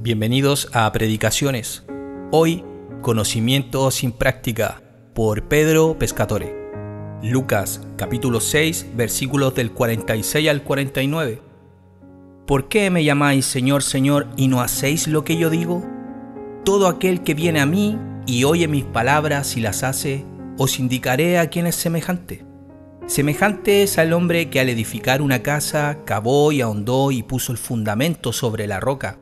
Bienvenidos a Predicaciones. Hoy, Conocimiento sin práctica, por Pedro Pescatore. Lucas, capítulo 6, versículos del 46 al 49. ¿Por qué me llamáis Señor, Señor, y no hacéis lo que yo digo? Todo aquel que viene a mí y oye mis palabras y las hace, os indicaré a quién es semejante. Semejante es al hombre que al edificar una casa, cavó y ahondó y puso el fundamento sobre la roca.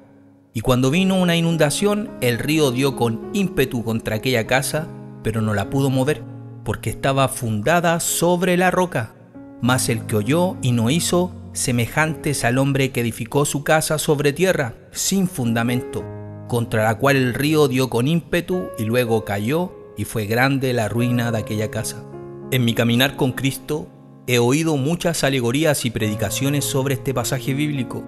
Y cuando vino una inundación, el río dio con ímpetu contra aquella casa, pero no la pudo mover, porque estaba fundada sobre la roca. Mas el que oyó y no hizo, semejante es al hombre que edificó su casa sobre tierra, sin fundamento, contra la cual el río dio con ímpetu y luego cayó, y fue grande la ruina de aquella casa. En mi caminar con Cristo, he oído muchas alegorías y predicaciones sobre este pasaje bíblico.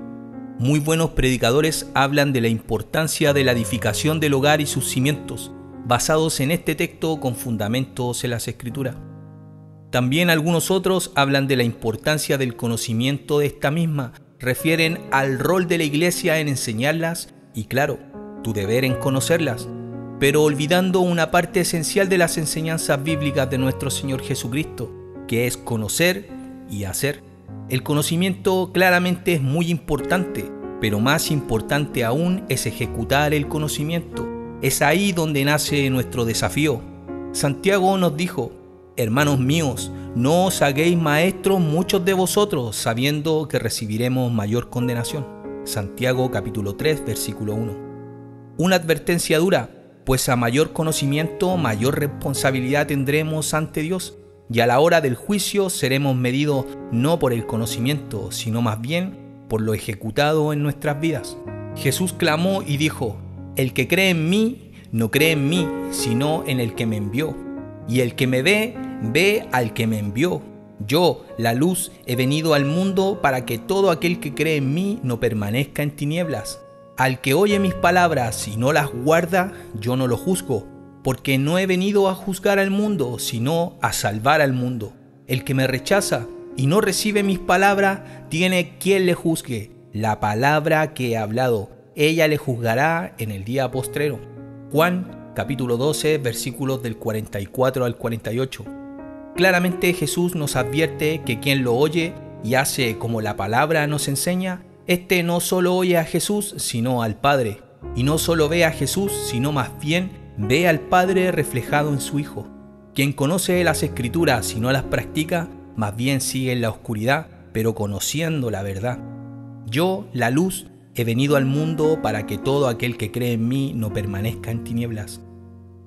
Muy buenos predicadores hablan de la importancia de la edificación del hogar y sus cimientos, basados en este texto con fundamentos en las Escrituras. También algunos otros hablan de la importancia del conocimiento de esta misma, refieren al rol de la iglesia en enseñarlas y, claro, tu deber en conocerlas, pero olvidando una parte esencial de las enseñanzas bíblicas de nuestro Señor Jesucristo, que es conocer y hacer. El conocimiento claramente es muy importante, pero más importante aún es ejecutar el conocimiento. Es ahí donde nace nuestro desafío. Santiago nos dijo: hermanos míos, no os hagáis maestros muchos de vosotros, sabiendo que recibiremos mayor condenación. Santiago capítulo 3, versículo 1. Una advertencia dura, pues a mayor conocimiento, mayor responsabilidad tendremos ante Dios. Y a la hora del juicio seremos medidos no por el conocimiento, sino más bien por lo ejecutado en nuestras vidas. Jesús clamó y dijo: el que cree en mí, no cree en mí, sino en el que me envió. Y el que me ve, ve al que me envió. Yo, la luz, he venido al mundo para que todo aquel que cree en mí no permanezca en tinieblas. Al que oye mis palabras y no las guarda, yo no lo juzgo, porque no he venido a juzgar al mundo, sino a salvar al mundo. El que me rechaza y no recibe mis palabras, tiene quien le juzgue. La palabra que he hablado, ella le juzgará en el día postrero. Juan, capítulo 12, versículos del 44 al 48. Claramente Jesús nos advierte que quien lo oye y hace como la palabra nos enseña, este no solo oye a Jesús, sino al Padre. Y no solo ve a Jesús, sino más bien ve al Padre reflejado en su Hijo. Quien conoce las Escrituras y no las practica, más bien sigue en la oscuridad, pero conociendo la verdad. Yo, la luz, he venido al mundo para que todo aquel que cree en mí no permanezca en tinieblas.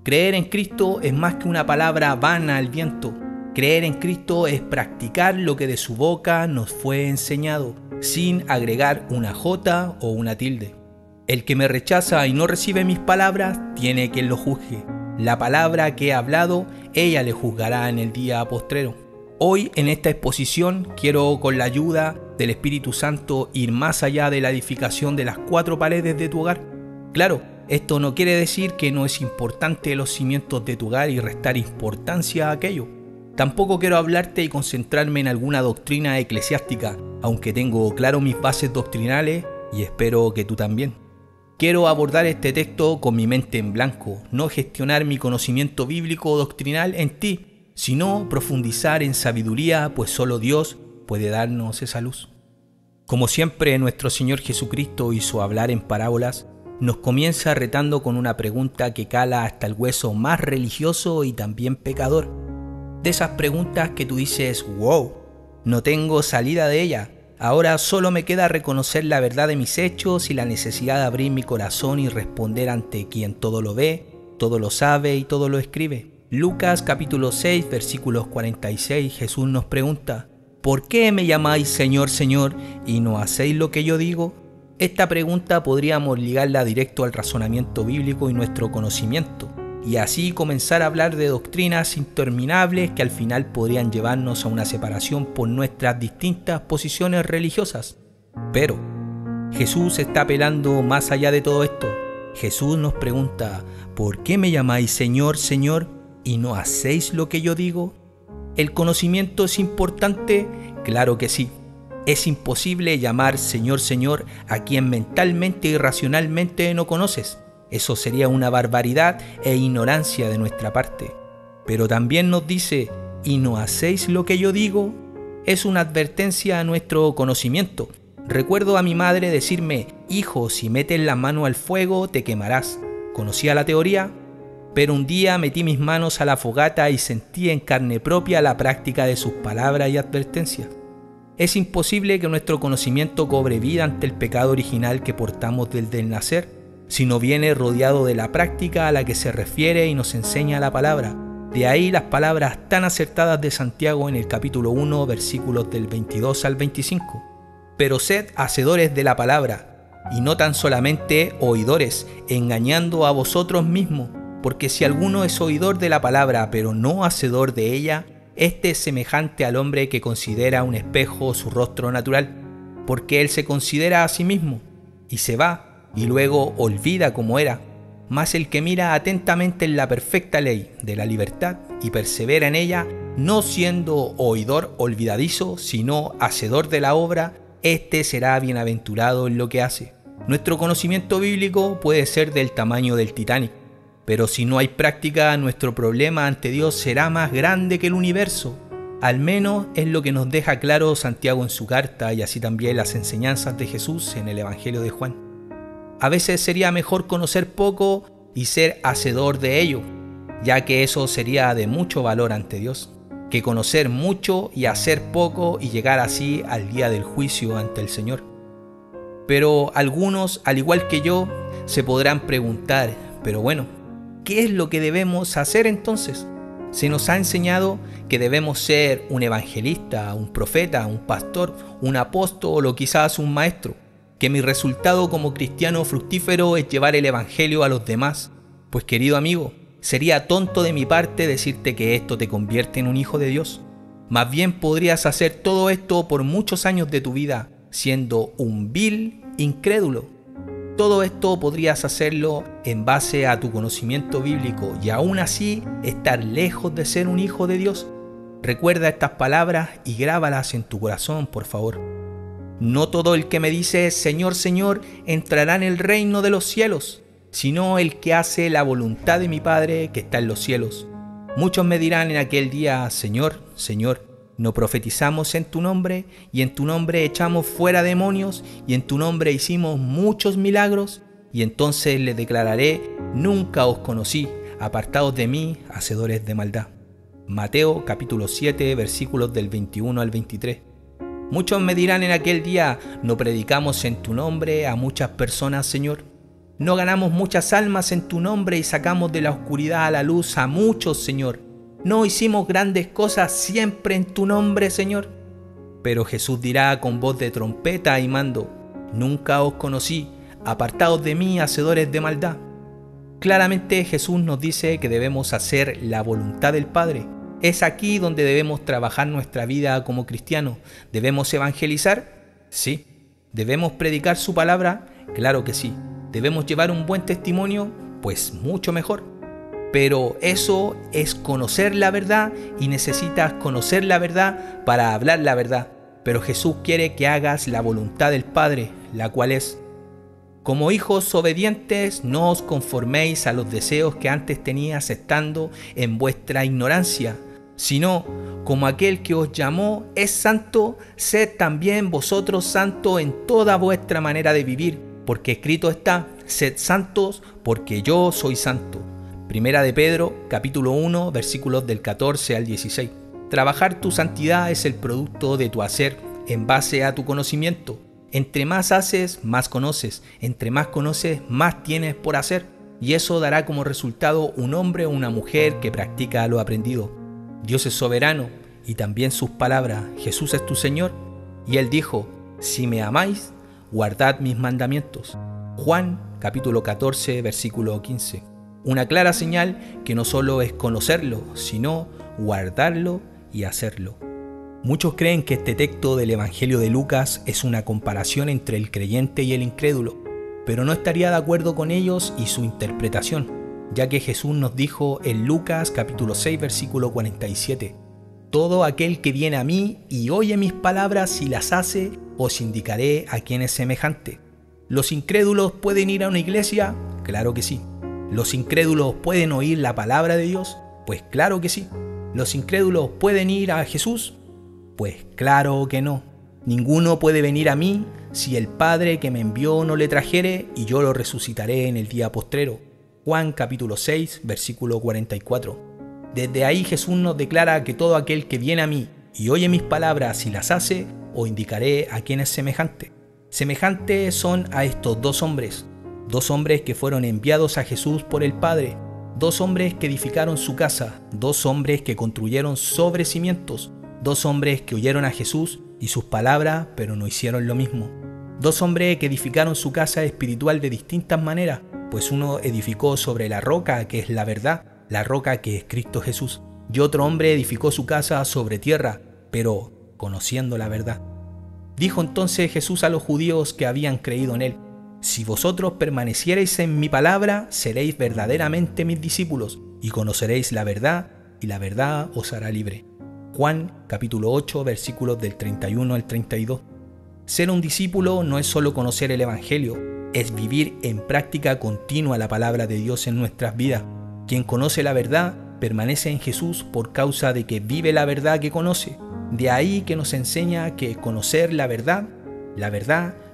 Creer en Cristo es más que una palabra vana al viento. Creer en Cristo es practicar lo que de su boca nos fue enseñado, sin agregar una jota o una tilde. El que me rechaza y no recibe mis palabras, tiene quien lo juzgue. La palabra que he hablado, ella le juzgará en el día postrero. Hoy, en esta exposición, quiero, con la ayuda del Espíritu Santo, ir más allá de la edificación de las 4 paredes de tu hogar. Claro, esto no quiere decir que no es importante los cimientos de tu hogar y restar importancia a aquello. Tampoco quiero hablarte y concentrarme en alguna doctrina eclesiástica, aunque tengo claro mis bases doctrinales y espero que tú también. Quiero abordar este texto con mi mente en blanco, no gestionar mi conocimiento bíblico o doctrinal en ti, sino profundizar en sabiduría, pues solo Dios puede darnos esa luz. Como siempre, nuestro Señor Jesucristo y su hablar en parábolas nos comienza retando con una pregunta que cala hasta el hueso más religioso y también pecador. De esas preguntas que tú dices: wow, no tengo salida de ella. Ahora solo me queda reconocer la verdad de mis hechos y la necesidad de abrir mi corazón y responder ante quien todo lo ve, todo lo sabe y todo lo escribe. Lucas capítulo 6, versículos 46, Jesús nos pregunta: ¿por qué me llamáis Señor, Señor, y no hacéis lo que yo digo? Esta pregunta podríamos ligarla directo al razonamiento bíblico y nuestro conocimiento, y así comenzar a hablar de doctrinas interminables que al final podrían llevarnos a una separación por nuestras distintas posiciones religiosas. Pero Jesús está apelando más allá de todo esto. Jesús nos pregunta: ¿por qué me llamáis Señor, Señor, y no hacéis lo que yo digo? ¿El conocimiento es importante? Claro que sí. Es imposible llamar Señor, Señor a quien mentalmente y racionalmente no conoces. Eso sería una barbaridad e ignorancia de nuestra parte. Pero también nos dice, ¿y no hacéis lo que yo digo? Es una advertencia a nuestro conocimiento. Recuerdo a mi madre decirme, hijo, si metes la mano al fuego te quemarás. Conocía la teoría, pero un día metí mis manos a la fogata y sentí en carne propia la práctica de sus palabras y advertencias. Es imposible que nuestro conocimiento cobre vida ante el pecado original que portamos desde el nacer, si no viene rodeado de la práctica a la que se refiere y nos enseña la palabra. De ahí las palabras tan acertadas de Santiago en el capítulo 1, versículos del 22 al 25. Pero sed hacedores de la palabra, y no tan solamente oidores, engañando a vosotros mismos, porque si alguno es oidor de la palabra, pero no hacedor de ella, este es semejante al hombre que considera un espejo su rostro natural, porque él se considera a sí mismo, y se va, y luego olvida cómo era. Mas el que mira atentamente en la perfecta ley de la libertad y persevera en ella, no siendo oidor olvidadizo, sino hacedor de la obra, este será bienaventurado en lo que hace. Nuestro conocimiento bíblico puede ser del tamaño del Titanic, pero si no hay práctica, nuestro problema ante Dios será más grande que el universo. Al menos es lo que nos deja claro Santiago en su carta y así también las enseñanzas de Jesús en el Evangelio de Juan. A veces sería mejor conocer poco y ser hacedor de ello, ya que eso sería de mucho valor ante Dios, que conocer mucho y hacer poco y llegar así al día del juicio ante el Señor. Pero algunos, al igual que yo, se podrán preguntar, pero bueno, ¿qué es lo que debemos hacer entonces? Se nos ha enseñado que debemos ser un evangelista, un profeta, un pastor, un apóstol o quizás un maestro, que mi resultado como cristiano fructífero es llevar el evangelio a los demás. Pues querido amigo, sería tonto de mi parte decirte que esto te convierte en un hijo de Dios. Más bien podrías hacer todo esto por muchos años de tu vida, siendo un vil incrédulo. Todo esto podrías hacerlo en base a tu conocimiento bíblico y aún así estar lejos de ser un hijo de Dios. Recuerda estas palabras y grábalas en tu corazón, por favor. No todo el que me dice Señor, Señor entrará en el reino de los cielos, sino el que hace la voluntad de mi Padre que está en los cielos. Muchos me dirán en aquel día, Señor, Señor, ¿no profetizamos en tu nombre, y en tu nombre echamos fuera demonios, y en tu nombre hicimos muchos milagros? Y entonces les declararé, nunca os conocí, apartados de mí, hacedores de maldad. Mateo capítulo 7, versículos del 21 al 23. Muchos me dirán en aquel día, ¿no predicamos en tu nombre a muchas personas, Señor? ¿No ganamos muchas almas en tu nombre y sacamos de la oscuridad a la luz a muchos, Señor? ¿No hicimos grandes cosas siempre en tu nombre, Señor? Pero Jesús dirá con voz de trompeta y mando, nunca os conocí, apartados de mí, hacedores de maldad. Claramente Jesús nos dice que debemos hacer la voluntad del Padre. Es aquí donde debemos trabajar nuestra vida como cristianos. ¿Debemos evangelizar? Sí. ¿Debemos predicar su palabra? Claro que sí. ¿Debemos llevar un buen testimonio? Pues mucho mejor. Pero eso es conocer la verdad y necesitas conocer la verdad para hablar la verdad. Pero Jesús quiere que hagas la voluntad del Padre, la cual es: como hijos obedientes, no os conforméis a los deseos que antes tenías estando en vuestra ignorancia, sino como aquel que os llamó es santo, sed también vosotros santos en toda vuestra manera de vivir, porque escrito está, sed santos porque yo soy santo. Primera de Pedro, capítulo 1, versículos del 14 al 16. Trabajar tu santidad es el producto de tu hacer en base a tu conocimiento. Entre más haces, más conoces. Entre más conoces, más tienes por hacer. Y eso dará como resultado un hombre o una mujer que practica lo aprendido. Dios es soberano y también sus palabras. Jesús es tu Señor. Y Él dijo, si me amáis, guardad mis mandamientos. Juan, capítulo 14, versículo 15. Una clara señal que no solo es conocerlo, sino guardarlo y hacerlo. Muchos creen que este texto del Evangelio de Lucas es una comparación entre el creyente y el incrédulo, pero no estaría de acuerdo con ellos y su interpretación, ya que Jesús nos dijo en Lucas capítulo 6, versículo 47, todo aquel que viene a mí y oye mis palabras y las hace, os indicaré a quién es semejante. ¿Los incrédulos pueden ir a una iglesia? Claro que sí. ¿Los incrédulos pueden oír la palabra de Dios? Pues claro que sí. ¿Los incrédulos pueden ir a Jesús? Pues claro que no. Ninguno puede venir a mí si el Padre que me envió no le trajere, y yo lo resucitaré en el día postrero. Juan capítulo 6, versículo 44. Desde ahí Jesús nos declara que todo aquel que viene a mí y oye mis palabras y las hace, os indicaré a quién es semejante. Semejantes son a estos dos hombres que fueron enviados a Jesús por el Padre, dos hombres que edificaron su casa, dos hombres que construyeron sobre cimientos, dos hombres que oyeron a Jesús y sus palabras, pero no hicieron lo mismo. Dos hombres que edificaron su casa espiritual de distintas maneras, pues uno edificó sobre la roca que es la verdad, la roca que es Cristo Jesús, y otro hombre edificó su casa sobre tierra, pero conociendo la verdad. Dijo entonces Jesús a los judíos que habían creído en él: si vosotros permaneciereis en mi palabra, seréis verdaderamente mis discípulos, y conoceréis la verdad, y la verdad os hará libre. Juan capítulo 8, versículos del 31 al 32. Ser un discípulo no es solo conocer el Evangelio, es vivir en práctica continua la palabra de Dios en nuestras vidas. Quien conoce la verdad permanece en Jesús por causa de que vive la verdad que conoce. De ahí que nos enseña que conocer la verdad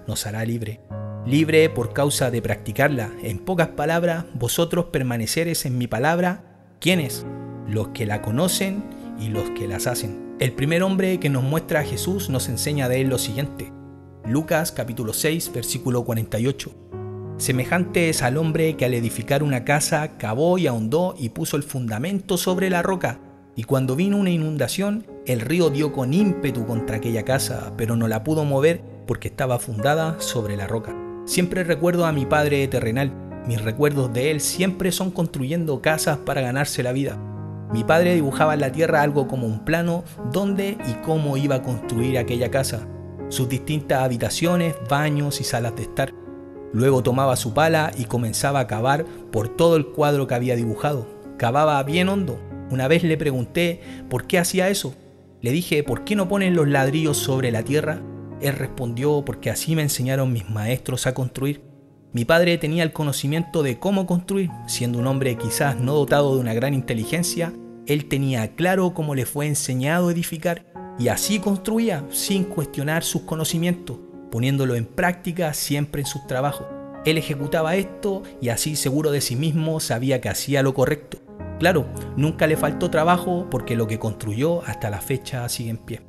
nos hará libre. Libre por causa de practicarla. En pocas palabras, vosotros permaneceréis en mi palabra. ¿Quiénes? Los que la conocen y los que las hacen. El primer hombre que nos muestra a Jesús nos enseña de él lo siguiente. Lucas capítulo 6, versículo 48. Semejante es al hombre que al edificar una casa cavó y ahondó y puso el fundamento sobre la roca. Y cuando vino una inundación, el río dio con ímpetu contra aquella casa, pero no la pudo mover porque estaba fundada sobre la roca. Siempre recuerdo a mi padre terrenal. Mis recuerdos de él siempre son construyendo casas para ganarse la vida. Mi padre dibujaba en la tierra algo como un plano dónde y cómo iba a construir aquella casa, sus distintas habitaciones, baños y salas de estar. Luego tomaba su pala y comenzaba a cavar por todo el cuadro que había dibujado. Cavaba bien hondo. Una vez le pregunté por qué hacía eso. Le dije: ¿por qué no ponen los ladrillos sobre la tierra? Él respondió: porque así me enseñaron mis maestros a construir. Mi padre tenía el conocimiento de cómo construir. Siendo un hombre quizás no dotado de una gran inteligencia, él tenía claro cómo le fue enseñado a edificar, y así construía sin cuestionar sus conocimientos, poniéndolo en práctica siempre en sus trabajos. Él ejecutaba esto y así, seguro de sí mismo, sabía que hacía lo correcto. Claro, nunca le faltó trabajo porque lo que construyó hasta la fecha sigue en pie.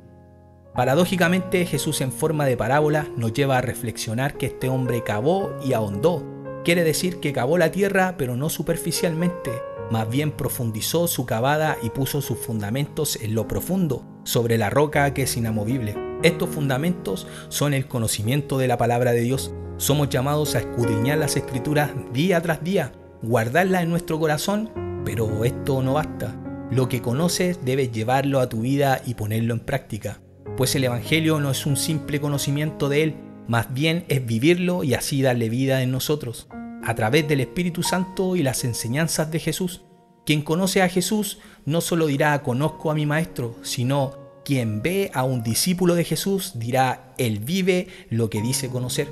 Paradójicamente, Jesús en forma de parábola nos lleva a reflexionar que este hombre cavó y ahondó. Quiere decir que cavó la tierra, pero no superficialmente, más bien profundizó su cavada y puso sus fundamentos en lo profundo, sobre la roca que es inamovible. Estos fundamentos son el conocimiento de la palabra de Dios. Somos llamados a escudriñar las Escrituras día tras día, guardarlas en nuestro corazón, pero esto no basta. Lo que conoces debes llevarlo a tu vida y ponerlo en práctica, pues el Evangelio no es un simple conocimiento de él, más bien es vivirlo y así darle vida en nosotros, a través del Espíritu Santo y las enseñanzas de Jesús. Quien conoce a Jesús no solo dirá: conozco a mi Maestro, sino quien ve a un discípulo de Jesús dirá: él vive lo que dice conocer.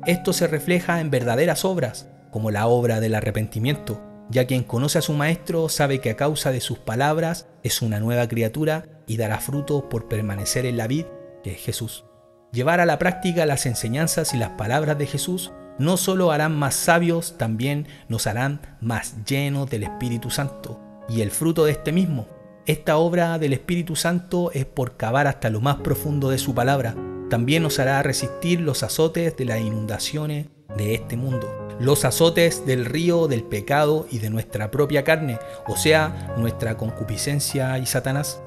Esto se refleja en verdaderas obras, como la obra del arrepentimiento, ya quien conoce a su Maestro sabe que a causa de sus palabras es una nueva criatura y dará frutos por permanecer en la vid, que es Jesús. Llevar a la práctica las enseñanzas y las palabras de Jesús no solo harán más sabios, también nos harán más llenos del Espíritu Santo y el fruto de este mismo. Esta obra del Espíritu Santo es por cavar hasta lo más profundo de su palabra. También nos hará resistir los azotes de las inundaciones de este mundo, los azotes del río del pecado y de nuestra propia carne, o sea, nuestra concupiscencia y Satanás.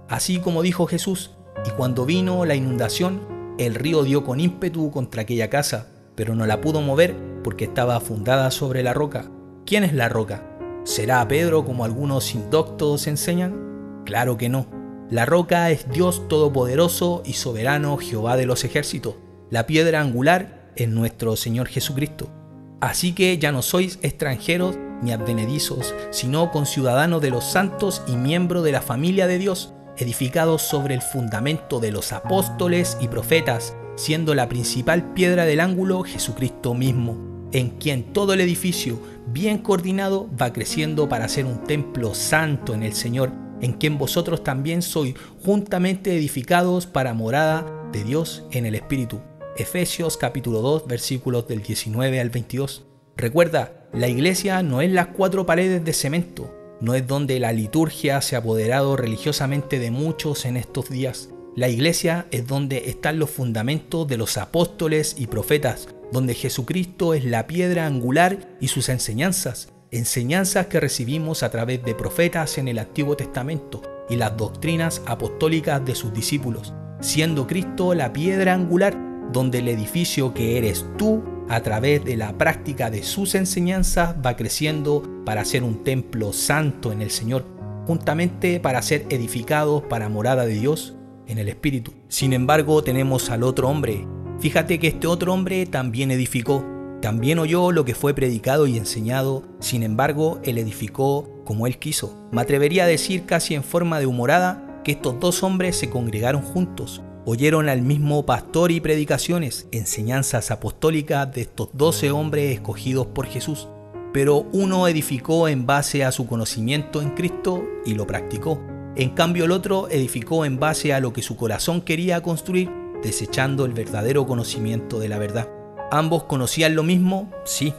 Así como dijo Jesús: y cuando vino la inundación, el río dio con ímpetu contra aquella casa, pero no la pudo mover porque estaba fundada sobre la roca. ¿Quién es la roca? ¿Será Pedro como algunos indoctos enseñan? Claro que no. La roca es Dios Todopoderoso y Soberano, Jehová de los ejércitos. La piedra angular es nuestro Señor Jesucristo. Así que ya no sois extranjeros ni advenedizos, sino conciudadanos de los santos y miembros de la familia de Dios, edificados sobre el fundamento de los apóstoles y profetas, siendo la principal piedra del ángulo Jesucristo mismo, en quien todo el edificio, bien coordinado, va creciendo para ser un templo santo en el Señor, en quien vosotros también sois juntamente edificados para morada de Dios en el Espíritu. Efesios capítulo 2, versículos del 19 al 22. Recuerda, la iglesia no es las 4 paredes de cemento, no es donde la liturgia se ha apoderado religiosamente de muchos en estos días. La iglesia es donde están los fundamentos de los apóstoles y profetas, donde Jesucristo es la piedra angular y sus enseñanzas que recibimos a través de profetas en el Antiguo Testamento y las doctrinas apostólicas de sus discípulos, siendo Cristo la piedra angular, donde el edificio que eres tú, a través de la práctica de sus enseñanzas, va creciendo para ser un templo santo en el Señor, juntamente para ser edificados para morada de Dios en el Espíritu. Sin embargo, tenemos al otro hombre. Fíjate que este otro hombre también edificó, también oyó lo que fue predicado y enseñado, sin embargo, él edificó como él quiso. Me atrevería a decir casi en forma de humorada que estos dos hombres se congregaron juntos, oyeron al mismo pastor y predicaciones, enseñanzas apostólicas de estos 12 hombres escogidos por Jesús, pero uno edificó en base a su conocimiento en Cristo y lo practicó. En cambio el otro edificó en base a lo que su corazón quería construir, desechando el verdadero conocimiento de la verdad. ¿Ambos conocían lo mismo? Sí.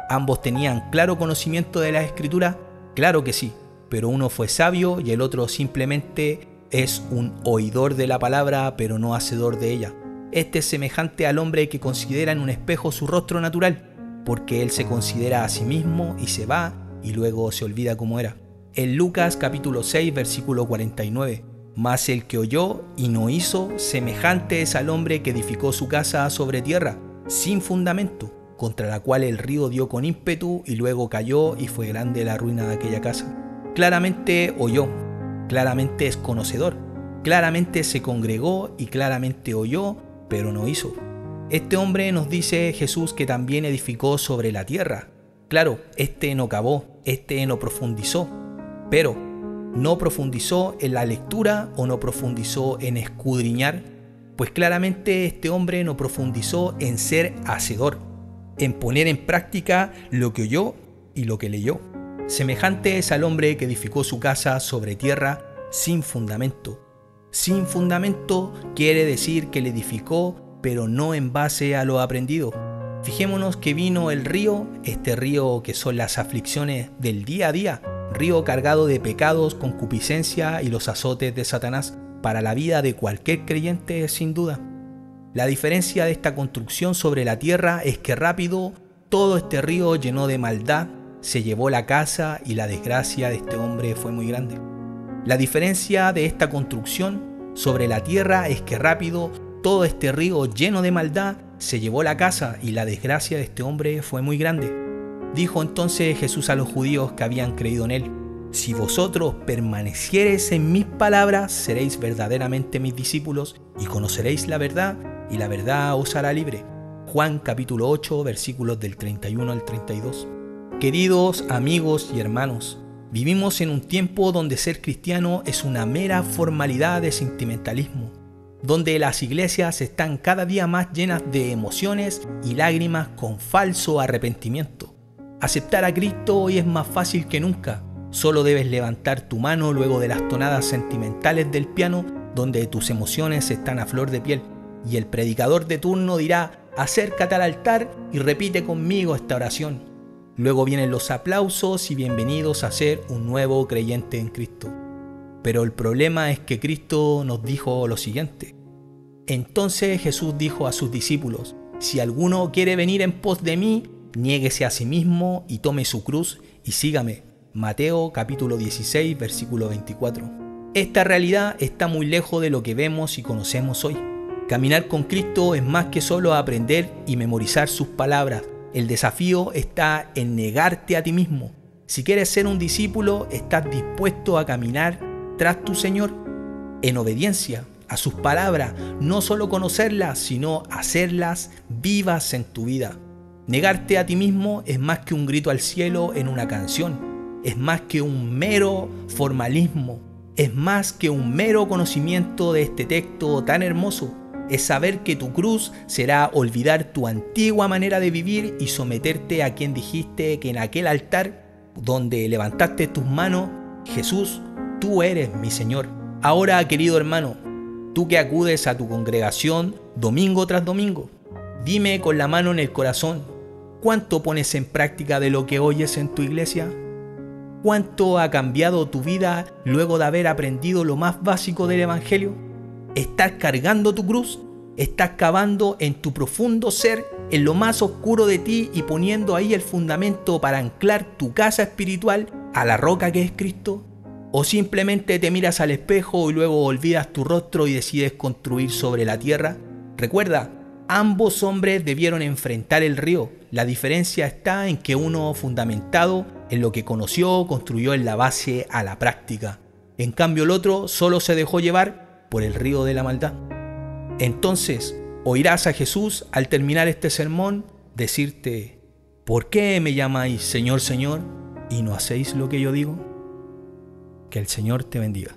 ¿Ambos tenían claro conocimiento de la Escritura? Claro que sí, pero uno fue sabio y el otro simplemente es un oidor de la palabra, pero no hacedor de ella. Este es semejante al hombre que considera en un espejo su rostro natural, porque él se considera a sí mismo y se va y luego se olvida cómo era. En Lucas capítulo 6, versículo 49, mas el que oyó y no hizo, semejante es al hombre que edificó su casa sobre tierra, sin fundamento, contra la cual el río dio con ímpetu y luego cayó y fue grande la ruina de aquella casa. Claramente oyó, claramente es conocedor, claramente se congregó y claramente oyó, pero no hizo. Este hombre nos dice Jesús que también edificó sobre la tierra. Claro, este no cavó, este no profundizó, pero no profundizó en la lectura o no profundizó en escudriñar, pues claramente este hombre no profundizó en ser hacedor, en poner en práctica lo que oyó y lo que leyó. Semejante es al hombre que edificó su casa sobre tierra sin fundamento. Sin fundamento quiere decir que le edificó, pero no en base a lo aprendido. Fijémonos que vino el río, este río que son las aflicciones del día a día, río cargado de pecados, concupiscencia y los azotes de Satanás para la vida de cualquier creyente sin duda. La diferencia de esta construcción sobre la tierra es que rápido todo este río llenó de maldad, se llevó la casa y la desgracia de este hombre fue muy grande. La diferencia de esta construcción sobre la tierra es que rápido todo este río lleno de maldad se llevó la casa y la desgracia de este hombre fue muy grande. Dijo entonces Jesús a los judíos que habían creído en él: si vosotros permaneciereis en mis palabras, seréis verdaderamente mis discípulos y conoceréis la verdad, y la verdad os hará libre. Juan capítulo 8, versículos del 31 al 32. Queridos amigos y hermanos, vivimos en un tiempo donde ser cristiano es una mera formalidad de sentimentalismo, donde las iglesias están cada día más llenas de emociones y lágrimas con falso arrepentimiento. Aceptar a Cristo hoy es más fácil que nunca. Solo debes levantar tu mano luego de las tonadas sentimentales del piano, donde tus emociones están a flor de piel, y el predicador de turno dirá: acércate al altar y repite conmigo esta oración. Luego vienen los aplausos y bienvenidos a ser un nuevo creyente en Cristo. Pero el problema es que Cristo nos dijo lo siguiente. Entonces Jesús dijo a sus discípulos: si alguno quiere venir en pos de mí, niéguese a sí mismo y tome su cruz y sígame. Mateo capítulo 16, versículo 24. Esta realidad está muy lejos de lo que vemos y conocemos hoy. Caminar con Cristo es más que solo aprender y memorizar sus palabras. El desafío está en negarte a ti mismo. Si quieres ser un discípulo, ¿estás dispuesto a caminar tras tu Señor en obediencia a sus palabras? No solo conocerlas, sino hacerlas vivas en tu vida. Negarte a ti mismo es más que un grito al cielo en una canción. Es más que un mero formalismo. es más que un mero conocimiento de este texto tan hermoso. Es saber que tu cruz será olvidar tu antigua manera de vivir y someterte a quien dijiste que en aquel altar donde levantaste tus manos: Jesús, tú eres mi Señor. Ahora, querido hermano, tú que acudes a tu congregación domingo tras domingo, dime con la mano en el corazón, ¿cuánto pones en práctica de lo que oyes en tu iglesia? ¿Cuánto ha cambiado tu vida luego de haber aprendido lo más básico del Evangelio? ¿Estás cargando tu cruz? ¿Estás cavando en tu profundo ser, en lo más oscuro de ti, y poniendo ahí el fundamento para anclar tu casa espiritual a la roca que es Cristo? ¿O simplemente te miras al espejo y luego olvidas tu rostro y decides construir sobre la tierra? Recuerda, ambos hombres debieron enfrentar el río. La diferencia está en que uno, fundamentado en lo que conoció, construyó en la base a la práctica. En cambio el otro solo se dejó llevar por el río de la maldad. Entonces oirás a Jesús al terminar este sermón decirte: ¿por qué me llamáis Señor, Señor, y no hacéis lo que yo digo? Que el Señor te bendiga.